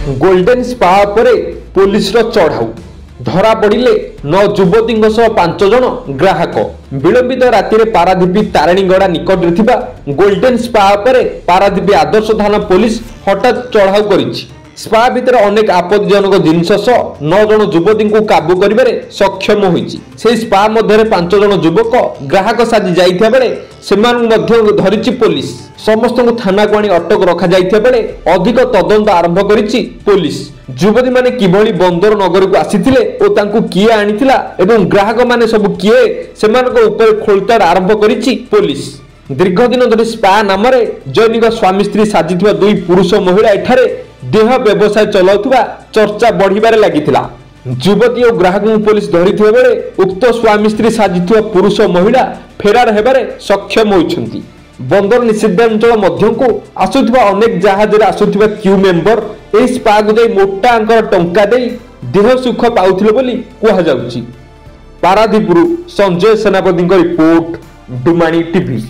Golden spa पर police चढ़ाऊ धरा पड़े 9 युवती 5 जन ग्राहक विलंबित राति पारादीप तारिणीगड़ा निकट गोल्डन स्पा पर पारादीप आदर्श थाना पुलिस हठात चढ़ाऊ कर स्पा भितर अनेक आपत्तिजनक जिनस 9 जन युवती को काबू कर सक्षम होइछि। से स्पा मध्य 5 जन युवक ग्राहक साजी जाइथिया बेले सेमानकु धरिछि पुलिस। समस्त थाना को आनी अटक रखा जाइथिया बेले अधिक तदंत आरंभ करिछि पुलिस। युवती माने किभली बंदर नगर को आसीथिले ओ तांकु किए आनिथिला एवं ग्राहक माने सब किए सेमानक ऊपर खोलताड़ आरंभ करिछि पुलिस। दीर्घ दिन धरि स्पा नाम जैनिक स्वामी स्त्री साजिथिबा दुई पुरुष महिला एठारे देह व्यवसाय चलाउथिबा चर्चा बढ़िबारे लागिथिला। युवती और ग्राहक पुलिस धरिथिबा बेले उक्त स्वामी स्त्री साजिथिबा पुरुष महिला फेरार हेबारे सक्षम होइछन्ति। बंदर निषेधांचल मध्यको आसुथिबा अनेक जहाज रे आसुथिबा क्यू मेंबर ए स्पा को जाई मोटा अंकर टंका देई देह सुख पाउथिले बोली कुहा जाउछि। पारादीपरु संजय सेनापति रिपोर्ट डुमाणी टीवी।